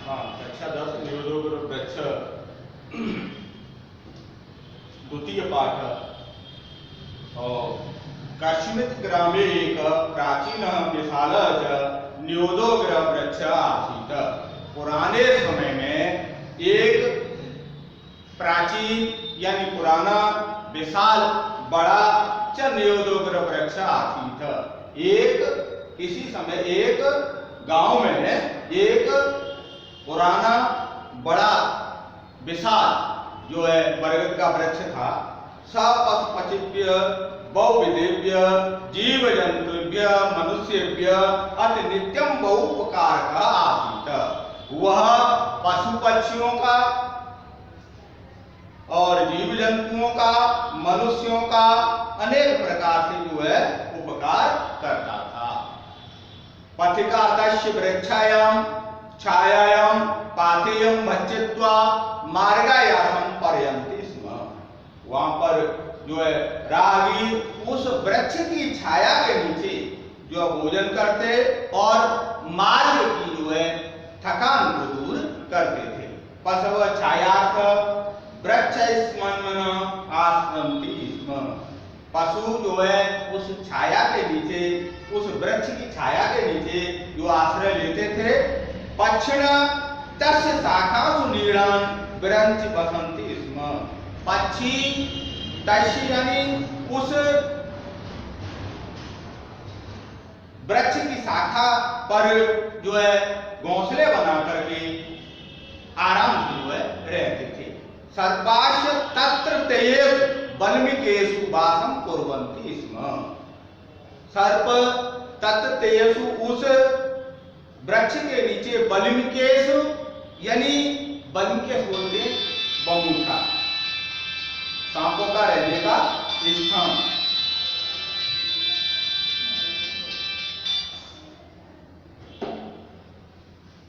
हाँ, कक्षा 10 निरोधक वृक्ष द्वितीय पाठ। और कस्मित् ग्रामे एक प्राचीन विशाल न्योदोग्र वृक्ष आसीत। पुराने समय में एक प्राचीन यानी पुराना विशाल बड़ा च न्योदोग्र वृक्ष आसीत। इसी समय एक गांव में एक पुराना बड़ा विशाल जो है बरगद का वृक्ष था। सपशुपचिभ्य बहुविधेभ्य जीव जंतुभ्य मनुष्यभ्य अति नित्यम बहुपकारक आसीत। वह पशु पक्षियों का और जीव जंतुओं का मनुष्यों का अनेक प्रकार से जो है उपकार करता था। पथिका तस्य वृक्षायाम छायायाम पाथेयम भक्षित्वा मार्गायासम पर्यन्ति स्म। वहां पर जो है रागी उस वृक्ष की छाया के नीचे जो भोजन करते और मार्ग की जो है थकान को दूर करते थे। पशव छायार्थ वृक्ष स्मरण आश्रमति स्म। पशु जो है उस छाया के नीचे उस वृक्ष की छाया के नीचे जो आश्रय लेते थे। पक्षिण तस्य शाखासु नीडान विरंच बसंती स्म। पक्षी तस्य यानी उस वृक्ष की शाखा पर जो है घोंसले बना करके आराम से जो है रहते थे। सर्पाश तत्र तेज बल्मिकेषु वासं कुर्वन्ति स्म। सर्प तत्र तेजसु उस वृक्ष के नीचे बल्मिकेषु यानी बल्मिकेश बोलते बमूखा सांपों का रहने का स्थान।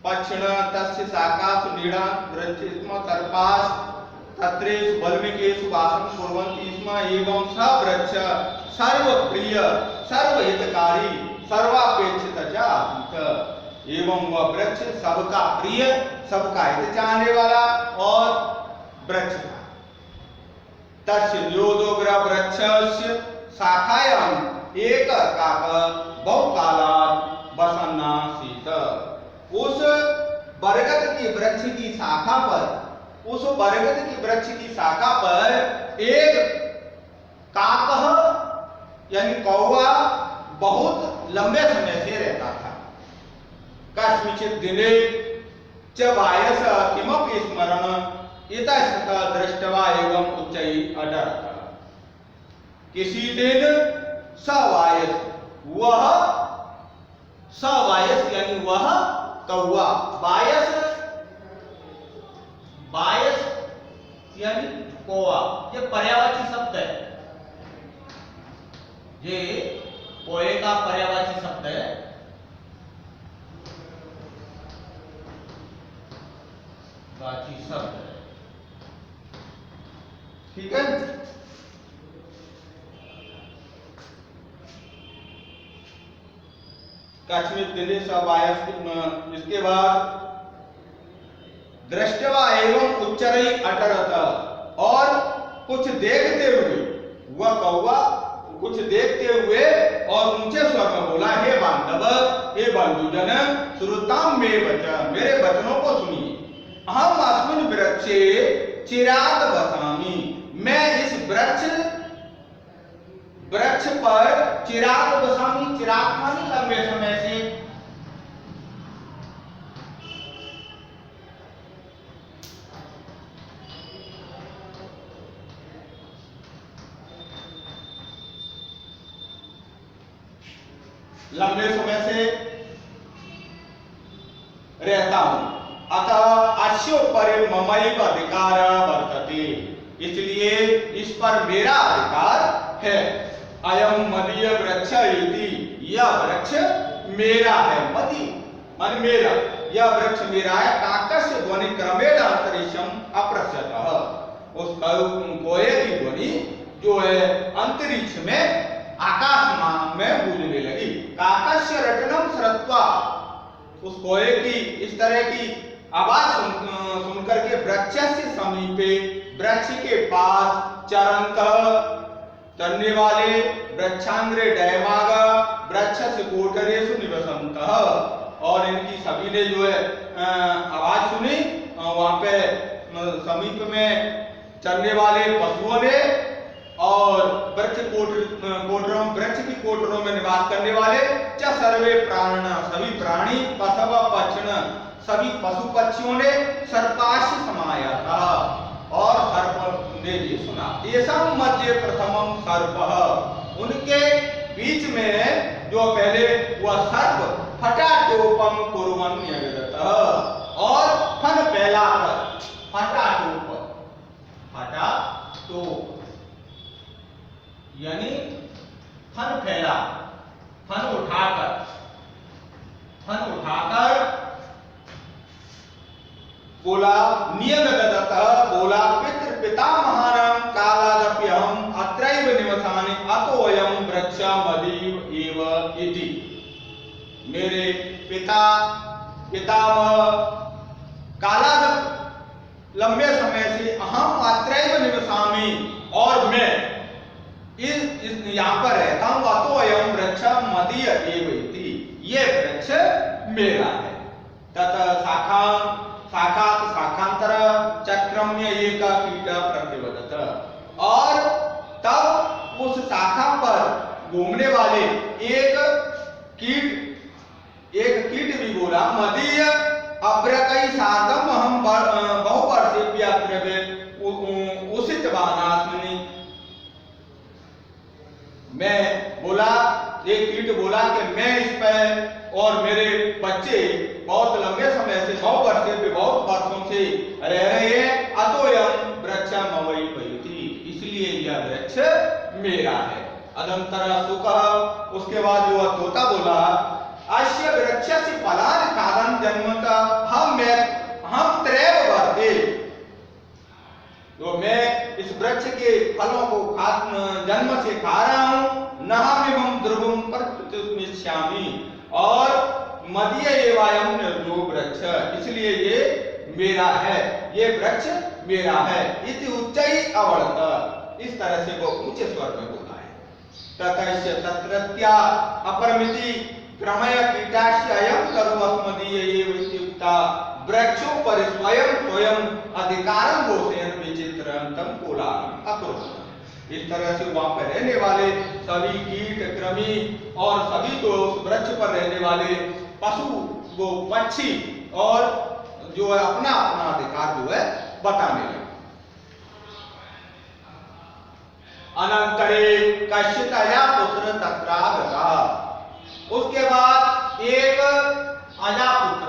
पक्षिण तस्य शाखासु नीडान् विरंचति स्म। सर्पाः तत्रेषु बल्मिकेषु वासं कुर्वन्ति स्म। एवं स वृक्ष सर्वप्रिय सर्वहितकारी सर्वापेक्षित च आसीत। एवं वह वृक्ष सबका प्रिय सबका हित चाहने वाला और वृक्ष था। तस्य न्योदोग्र वृक्षस्य शाखायां एक काक बहुकालात् वसन्नासीत। उस बरगद की वृक्ष की शाखा पर उस बरगद की वृक्ष की शाखा पर एक काक यानी कौवा बहुत लंबे समय से रहता था। कस्मिंश्चित् दिने च वायस किमपि स्मरण इतस्ततः दृष्ट्वा एवं उच्चैः अडरत्। किसी दिन सवायस यानी वह कौवा बायस यानी कौवा ये पर्यायवाची शब्द है। ये कौवे का पर्यायवाची शब्द है। वाची शब्द है, ठीक है। कस्मिंश्चित् दिने सवायस इसके बाद दृष्ट्वा एवं उच्चैः अटरत और कुछ देखते हुए वह कौवा कुछ देखते हुए और ऊंचे स्वर में बोला, हे बांधव हे बंधुजन श्रुताम मे वचन मेरे वचनों को सुनिए। अहम अस्मिन् वृक्षे चिराद वसामि। मैं इस वृक्ष पर चिराग वसामि। चिराग माने लंबे समय से। लंबे समय से रहता हूं। अतः अस्योपरि ममैव अधिकार वर्तते। इसलिए इस पर मेरा अधिकार है। अयम मदीय वृक्ष इति। यह वृक्ष मेरा है। मदी मान मेरा। यह वृक्ष मेरा है। काकस्य ध्वनि क्रमेण अंतरिक्षम अप्रस्यतः। उस कोये की ध्वनि जो है अंतरिक्ष में आकाश में गूंजने लगी। काकस्य रटनम श्रुत्वा उस कोये की इस तरह की आवाज सुनकर के वृक्ष से समीपे, वृक्ष के पास चरंत चरने वाले, वृक्षांग्रे डयमाग वृक्ष से कोटरेषु निवसन्तः, और इनकी सभी ने जो है आवाज सुनी, वहां पे समीप में चरने वाले पशुओं ने और वृक्ष की कोटरों में निवास करने वाले च सर्वे प्राण सभी प्राणी पशव पक्षिण सभी पशु पक्षियों ने सर्पाश समाया था, और सर्प ने भी सुना। येषां मध्ये प्रथमं सर्पः, उनके बीच में जो पहले वह सर्प फटाटोपम कुर्वन् यगदतः, और फन फैलाकर, फटाटोप यानी फन फैला, फन उठाकर बोला, नियगदतः बोला, पितृ पितामहानां कालादप्यहम् अत्रैव निवसामि अतोऽयं वृक्षः मदीव एव इति। मेरे पितामह कालादप लंबे समय से अहम अत्रैव निवसामि, और मैं इस यहाँ पर रहता हूँ, अतोऽयं वृक्षः मदीय एव इति, ये वृक्ष मेरा है। तत शाखात शाखांतर चक्रम्य एक कीट प्रतिवदत, और तब उस शाखा पर घूमने वाले एक कीट भी बोला, मदीय अभ्रकई सार्धम हम बहुवर्षेभ्य अत्र उषित वानास्मि। मैं बोला, एक कीट बोला कि मैं इस पर और मेरे बच्चे बहुत लंबे समय से, बहुत वर्षों से रह रहे हैं, अतोऽयं वृक्षः मवै पयुति, इसलिए यह वृक्ष मेरा है। अनंतर सुकः, उसके बाद जो तोता बोला, अस्य वृक्षस्य फलानि खादन् जन्मतः हम त्रैव वर्ते, तो मैं इस वृक्ष के फलों को जन्म से खा रहा हूं, नहमिमं ध्रुवं प्रतिमिष्यामि, और मदीय एवायं निर्जो वृक्ष, इसलिए ये मेरा है, ये वृक्ष मेरा है। इति उच्चै अवर्त, इस तरह से वो ऊंचे स्वर में बोला है। ततस्य तत्रत्या अपरमिति क्रमय कीटास्य अयं कर्मस्मदीय एव इत्युक्ता, वृक्षों पर स्वयं अधिकारं घोषयन् विचित्रंतं कोलाहलम् अकुर्वन्। इस तरह से वहां पर रहने वाले सभी कीट कृमि और सभी तो उस वृक्ष पर रहने वाले पशु वो पक्षी और जो है अपना अधिकार जो है बताने लगे। अनंतरे कश्चित् अजापुत्र तत्रागतः, उसके बाद एक अजापुत्र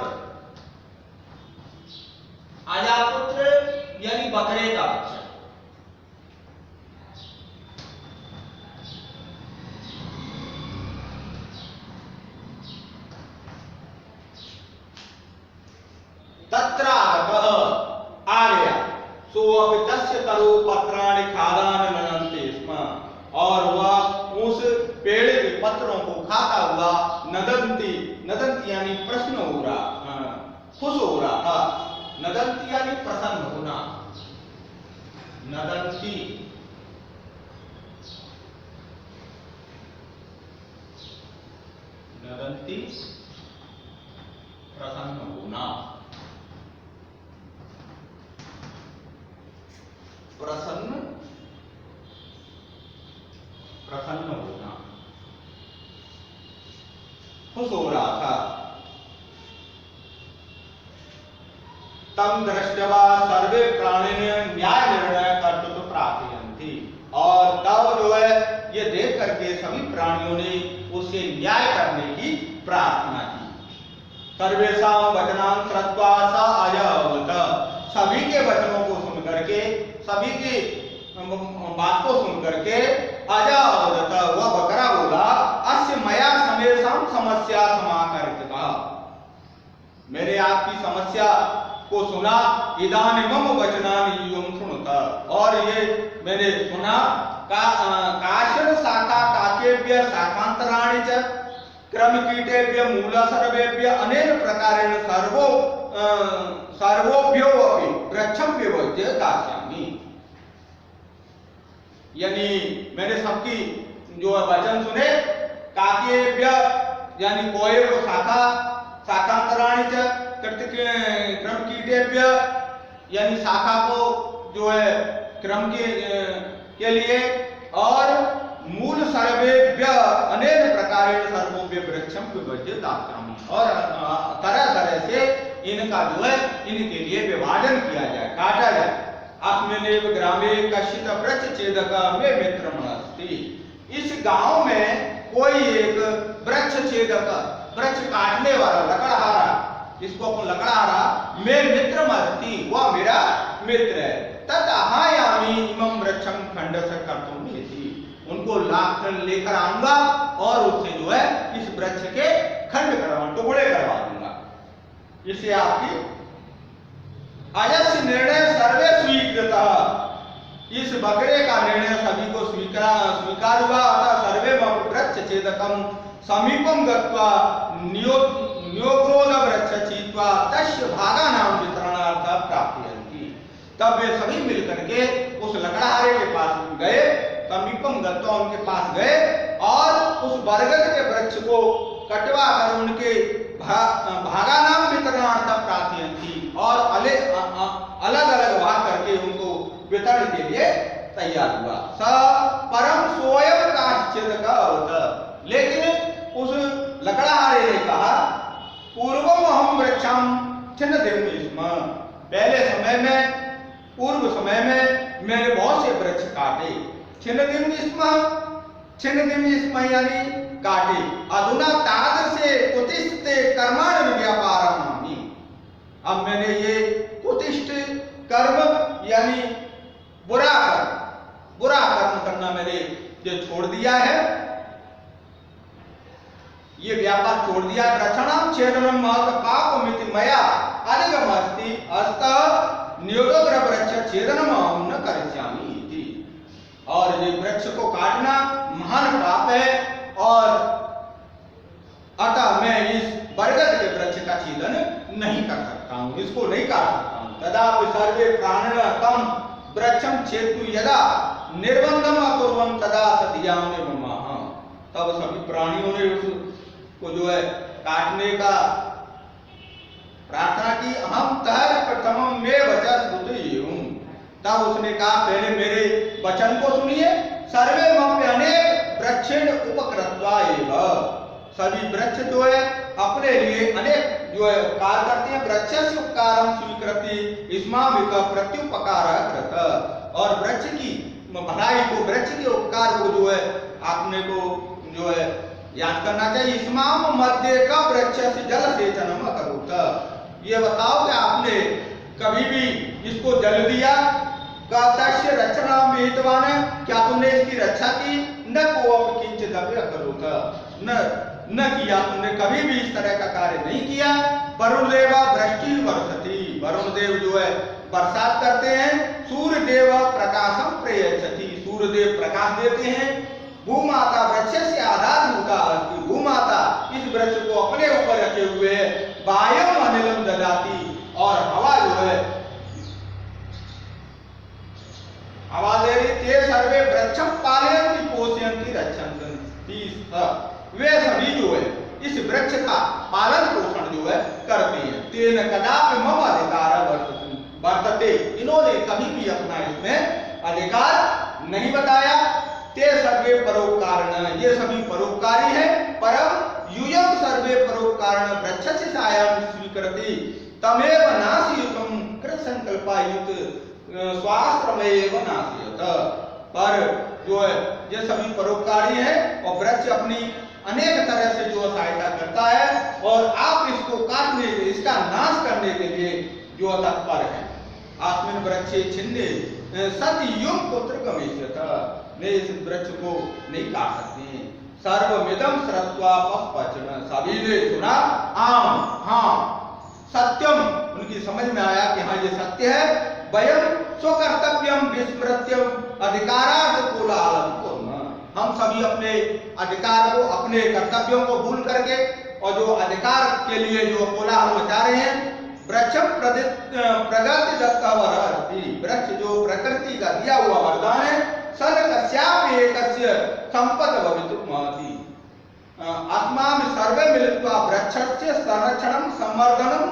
यानी बकरे का बच्चा, तत्रागतः आ गया, सोऽपि तस्य तरो पत्राणि खादान नदन्ति स्म, और वह उस पेड़ के पत्रों को खाता हुआ नदंती यानी प्रश्न हो रहा, खुश हो रहा था। नदंती यानी प्रसन्न होना, नदंती प्रसन्न होना, प्रसन्न होना, खुश हो रहा था। तम दृष्ट्वा सर्वे प्राणिनः न्याय निर्णय कर्तुं प्रार्थयन्ति, और तब जो है ये देख करके सभी प्राणियों ने उससे न्याय करने की प्रार्थना की। सर्वेषां वचनान् श्रुत्वा स अजावत, सभी के वचनों को सुन करके, सभी की बात को सुन करके अजावत, वह बकरा बोला, अस्य मया समेषां समस्या समाकरितः, मेरे आपकी समस्या को सुना, इदानीमम वचनानि यूयं शृणुत, और ये मैंने सुना, काशन शाखा काकेभ्य शाखांतराणि च क्रमकीटेभ्य मूलसर्वेभ्य अनेन प्रकारेण सर्वोभ्यो अपि वृक्षम विभज्य दास्यामि। यानी मैंने सबकी जो वचन सुने, काकेभ्य यानी कोये को शाखा शाखांतराणि च क्रमकीटेभ्य यानी शाखा को जो है क्रम के लिए, और मूल सर्वेभ्य अनेक प्रकारेण सर्वोभ्य वृक्षम विभज्य दास्यामि, और तरह तरह से इनका जो है इनके लिए विभाजन किया जाए, काटा जाए। अस्मिनेव ग्रामे कश्चित् वृक्ष छेदक मे मित्रम् अस्ति। इस गांव में कोई एक वृक्ष छेदक, वृक्ष काटने वाला, लकड़हारा, इसको अपन लकड़हारा मे मित्रम् अस्ति, वह मेरा मित्र है। तदहायामि इमं वृक्षं खण्डस्य कर्तुम् इति। उनको लेकर आऊंगा और उससे जो है इस वृक्ष के खंड करवा, टुकड़े करवा दूंगा। इससे आपकी अयस्य निर्णय सर्वे स्वीकृत। इस बकरे का निर्णय सभी को स्वीकार हुआ। अतः सर्वे वृक्ष छेदकम समीपम गत्वा न्योग्रोध वृक्ष छीत्वा तस्य भागानां वितरणार्थ प्राप्यन्ति। तब वे सभी मिलकर के उस लकड़हारे के पास गए, समीपम गत्वा उनके पास गए और उस बरगद के वृक्ष को कटवा कर उनके भागानां वितरणार्थ प्राप्यन्ति, और अलग अलग भाग करके उनको वितरण के लिए तैयार हुआ। स परम स्वयं काश्चित् अवत। लेकिन उस लकड़हारे ने कहा, पूर्वम अहम वृक्षम छिन्नदिमि स्म। पहले समय में, पूर्व समय में मैंने बहुत से वृक्ष काटे। छिन्नदिमि स्म यानी काटे। अधुना तादृशे कुतिष्ठे कर्माणि व्यापारमामि। अब मैंने ये कुतिष्ठ कर्म यानी बुरा कर्म करना मैंने ये छोड़ दिया है, ये व्यापार छोड़ दिया। रक्षणम छेदनम महत पापमिति मया अधिगमस्ति अस्तः नियोग्र वृक्ष छेदनम अहं न करिष्यामि इति। और ये वृक्ष को काटना महान पाप है, और अतः मैं इस बरगद के वृक्ष का छेदन नहीं कर सकता हूं, इसको नहीं काट सकता हूं। तदापि सर्वे प्राणिनः तं वृक्षं छेत्तुं यदा निर्बन्धम् अकुर्वन् तदा सदीयामेव ममः। तब सभी प्राणियों ने उसको जो है काटने का प्रार्थना की। अहम तहर प्रथमं मे वचः श्रुतयेयुः। तब उसने कहा, पहले मेरे वचन को सुनिए। सर्वे मप्यनेक वृक्षेण उपकृत्वा एव। सभी वृक्ष जो है अपने लिए अनेक जो है उपकार करते हैं। वृक्षस्य उपकारं स्वीकृति इस्माभिः प्रत्युपकारः कृतः। और वृक्ष की भलाई को, वृक्ष के उपकार को जो है आपने को जो है याद करना चाहिए। इस्माम मध्ये का वृक्षस्य जल सेचनम अकरोत्। ये बताओ कि आपने कभी भी इसको जल दिया? तस्य रक्षणां विहितवान्। क्या तुमने इसकी रक्षा की? न कोऽपि किंचिदपि अकरोत्। न किया, तुमने कभी भी इस तरह का कार्य नहीं किया। वरुण देवा वृष्टि वर्षति। वरुण देव जो है बरसात करते हैं। सूर्य देव प्रकाशम प्रयच्छति। सूर्य देव प्रकाश देते हैं। भूमाता वृक्षस्य आधारभूता अस्ति। भूमाता इस वृक्ष को अपने ऊपर रखे हुए है। वायुम अनिलम ददाति। और हवा जो है हवा दे रही। ते सर्वे वृक्षम पालयन्ति पोषयन्ति रक्षन्ति। वे सभी जो है इस वृक्ष का पालन पोषण जो है करते हैं। तेन कदापि मम अधिकार वर्तते। इन्होंने कभी भी अपना इसमें अधिकार नहीं बताया। ते सर्वे परोपकारिणः। ये सभी परोपकारी हैं। परम यूयं सर्वे परोपकारिणः वृक्षस्य सायं स्वीकरोति तमेव नाशयितुं कृतसंकल्पायुक्त स्वाश्रमेव नाशयत। पर जो है ये सभी परोपकारी हैं और वृक्ष अपनी अनेक तरह से जो सहायता करता है, और आप इसको काटने, इसका नाश करने के लिए जो तत्पर है। आस्मिन् वृक्षे छिन्ने सतयुं पुत्र गमिष्यत। ने इस वृक्ष को नहीं काट सकते। सर्वमिदं श्रुत्वा पश्पचन। सभी ने सुना, हाँ सत्यम। उनकी समझ में आया कि हाँ ये सत्य है। वयं स्वकर्तव्यं विस्मृत्यं अधिकारार्थ कोलाहलं कुर्मः। हम सभी अपने अधिकार को, अपने कर्तव्यों को भूल करके और जो अधिकार के लिए जो कोलाहल मचा रहे हैं, वृक्षम प्रगति दत्तावर अस्ति, वृक्ष जो प्रकृति का दिया हुआ वरदान है, सन कस्यापि एकस्य संपद भवितुमर्हति। अस्माभिः सर्वे मिलित्वा वृक्षस्य संरक्षणं संवर्धनम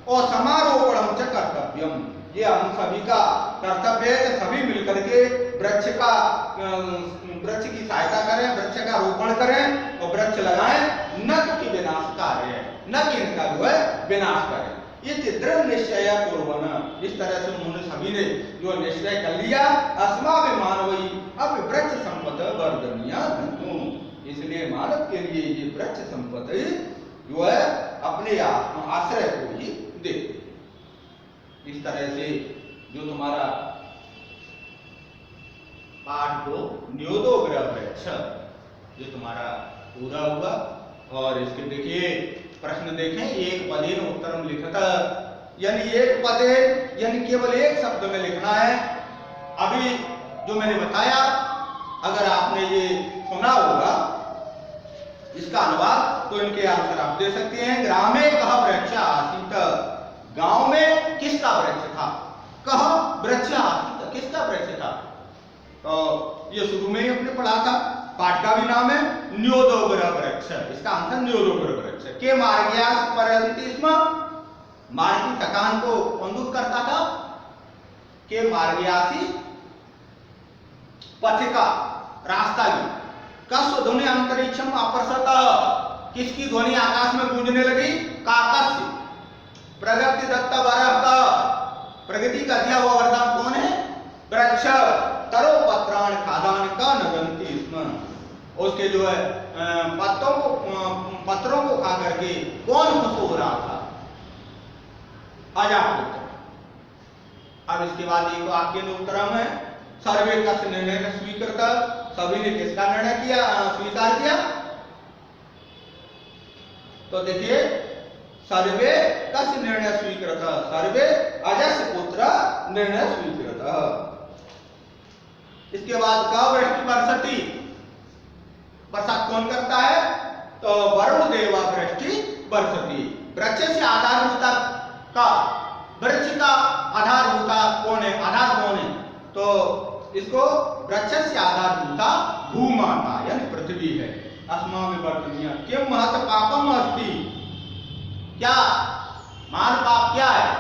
और समारोपणम च कर्तव्यम। ये हम सभी का कर्तव्य है कि सभी मिलकर के वृक्ष की सहायता करें, वृक्ष का रोपण करें और वृक्ष लगाएं, न तो कि विनाश कार्य है, न कि इनका जो है विनाश करें। ये दृढ़ निश्चय पूर्वन, इस तरह से उन्होंने सभी ने जो निश्चय कर लिया, अस्माभिः मानवैः अपि वृक्ष संपदा वर्धनीया हेतु, इसलिए मानव के लिए ये वृक्ष संपत्ति जो है अपने आश्रय को ही दे। इस तरह से जो तुम्हारा पाठ को न्योदो ग्रह वृक्ष जो तुम्हारा पूरा हुआ। और इसके देखिए प्रश्न देखें, एक पदेन उत्तरम लिखता, यानी एक पदे यानी केवल एक शब्द में लिखना है। अभी जो मैंने बताया, अगर आपने ये सुना होगा इसका अनुवाद, तो इनके आंसर आप दे सकते हैं। ग्रामे कह वृक्ष आसीत, गांव में किसका वृक्ष था? कह वृक्ष आसीत, किसका वृक्ष था? तो ये शुरू में ही अपने पढ़ा था। पाठ का भी नाम है न्योदोग्र वृक्ष, इसका आंसर न्योदोग्र वृक्ष। के मार्ग्यास परंति स्म, मार्ग की थकान को कौन दूर करता था? के मार्ग्यासी पथिका, रास्ता की। कस्व ध्वनि अंतरिक्षम अप्रसत, किसकी ध्वनि आकाश में गूंजने लगी? काकस्य। प्रगति दत्ता वरः का, प्रगति का दिया हुआ वरदान कौन है? वृक्ष। तरो पत्राण खादान का नगंती स्म, उसके जो है पत्रों को खा करके कौन खुश हो रहा था? अजापुत्र। अब इसके बाद एक वाक्य में उत्तरम है, सर्वे कस्य निर्णय स्वीकृत, सभी ने किसका निर्णय किया, स्वीकार किया? तो देखिए, सर्वे कस्य निर्णय स्वीकृत, सर्वे अजस्य पुत्र निर्णय स्वीकृत। इसके बाद का वृष्टि बरसती, बरसात कौन करता है? तो वरुण देवा वृष्टि बरसती। वृक्ष से आधारभूता का, वृक्ष का आधारभूता कौन है? आधार कौन है? तो इसको वृक्ष से आधारभूता भूमाता यानी पृथ्वी है। अस्माभिः वर्तनीया किम महत पापम अस्ति, क्या महान पाप क्या है?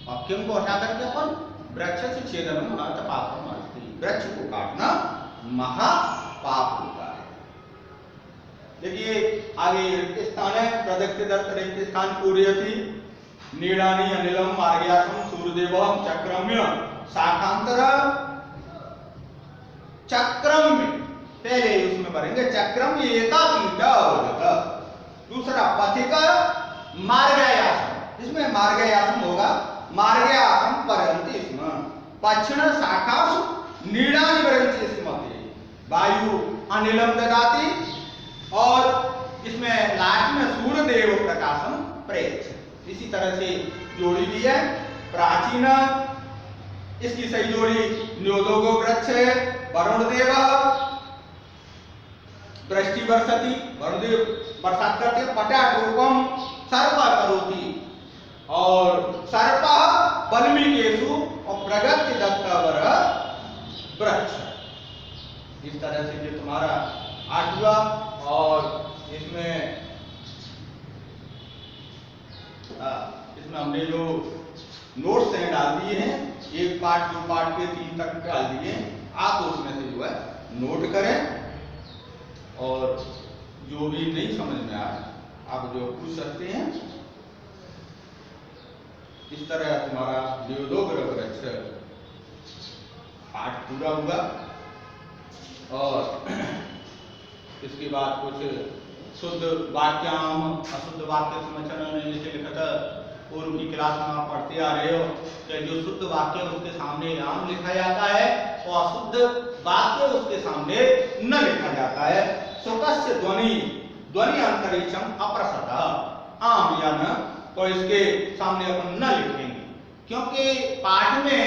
और किम को हटा करके अपन वृक्ष से छेदन महत पापम अस्ति, वृक्ष को काटना महापाप होता है। देखिए आगे रिक्त स्थान है, प्रदत्त दत्त रिक्त स्थान पूर्यति नीड़ानी अनिलम मार्ग्यासम सूर्यदेवम चक्रम्य शाखांतर। चक्रम में पहले उसमें भरेंगे, चक्रम एका कीटा होगा। दूसरा पथिक मार्गयासम, इसमें मार्गयासम होगा, मार्गयासम परंति स्म। पक्षिण शाखासु नीड़ानि वरंति स्म, वायु अनिलम ददाति, और इसमें लास्ट में सूर्यदेव प्रकाशम प्रेक्ष। इसी तरह से जोड़ी दी है प्राचीन, इसकी सही जोड़ी न्योदोगो वृक्ष है, वरुण देव वृष्टि बरसती, वरुण देव बरसात करते, पटाट रूपम सर्प करोति, और सर्प बल्मीकेषु और प्रगति दत्तावर वृक्ष। इस तरह से जो तुम्हारा आठवां, और इसमें हमने जो नोट्स हैं डाल दिए हैं, एक पार्ट दो पार्ट के 3 तक डाल दिए हैं, आप उसमें से जो है नोट करें, और जो भी नहीं समझ में आए आप जो पूछ सकते हैं। इस तरह तुम्हारा न्योदोग्र वृक्ष पाठ पूरा हुआ। और इसके बाद कुछ शुद्ध वाक्याम अशुद्ध वाक्य समझना जैसे लिखा था, पूर्व की क्लास में आप पढ़ते आ रहे हो कि जो शुद्ध वाक्य उसके सामने आम लिखा जाता है और अशुद्ध वाक्य उसके सामने न लिखा जाता है। सुकस्य ध्वनि, ध्वनि अंतरिक्षम अप्रसत, आम या न, तो इसके सामने अपन न लिखेंगे, क्योंकि पाठ में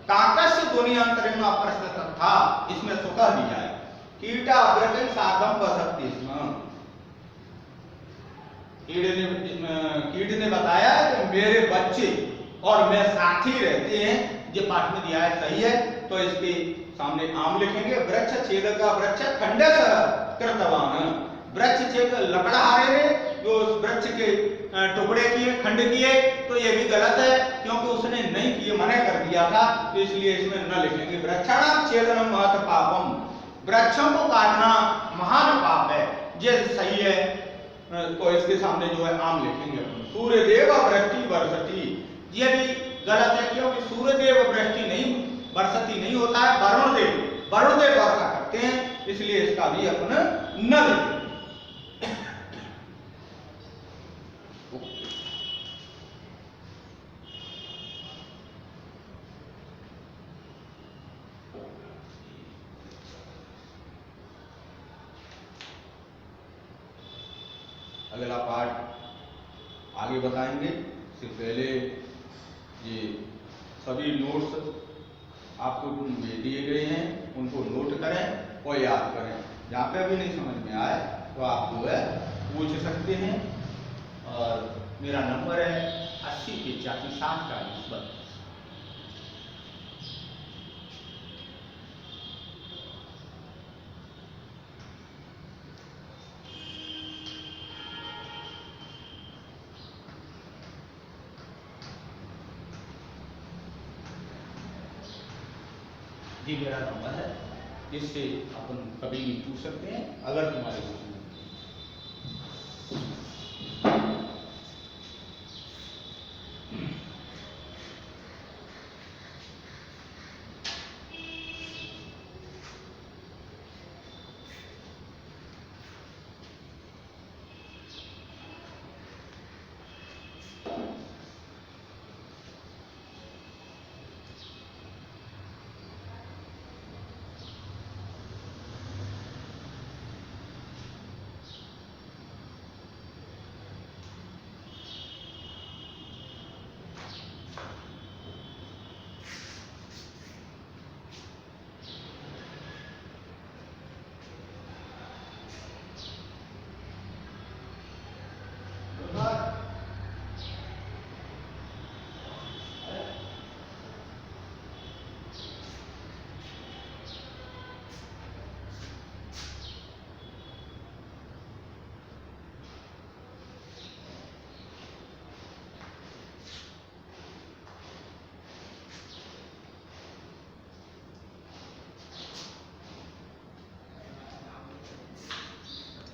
काकस्य ध्वनि अंतरिक्षम अप्रसत था, इसमें सुका दिया है। कीटा व्रतन साधम बसती स्म, कीट ने बताया कि मेरे बच्चे और मैं साथ ही रहते हैं, ये पाठ में दिया है, सही है। तो इसके सामने आम लिखेंगे। वृक्ष छेद का वृक्ष खंडस कृतवान, वृक्ष छेद लकड़हारे ने जो उस वृक्ष के टुकड़े किए, खंड किए, तो ये भी गलत है क्योंकि उसने नहीं किए, मना कर दिया था, तो इसलिए इसमें न लिखेंगे। वृक्षाणाम छेदनम महत पापम, वृक्षों को काटना महान पाप है, ये सही है। तो इसके सामने जो है आम लिखेंगे अपन। सूर्यदेव वृष्टि वर्षति, ये भी गलत है क्योंकि सूर्यदेव वृष्टि नहीं वर्षति नहीं होता है, वरुण देव वर्षा करते हैं, इसलिए इसका भी अपन न लिखेंगे। अगला पाठ आगे बताएंगे, इससे पहले ये सभी नोट्स आपको दिए गए हैं, उनको नोट करें और याद करें। जहाँ पे अभी नहीं समझ में आए तो आप जो है पूछ सकते हैं। और मेरा नंबर है 80 85 7 40 32। ये मेरा नंबर है, जिससे अपन कभी भी पूछ सकते हैं अगर तुम्हारे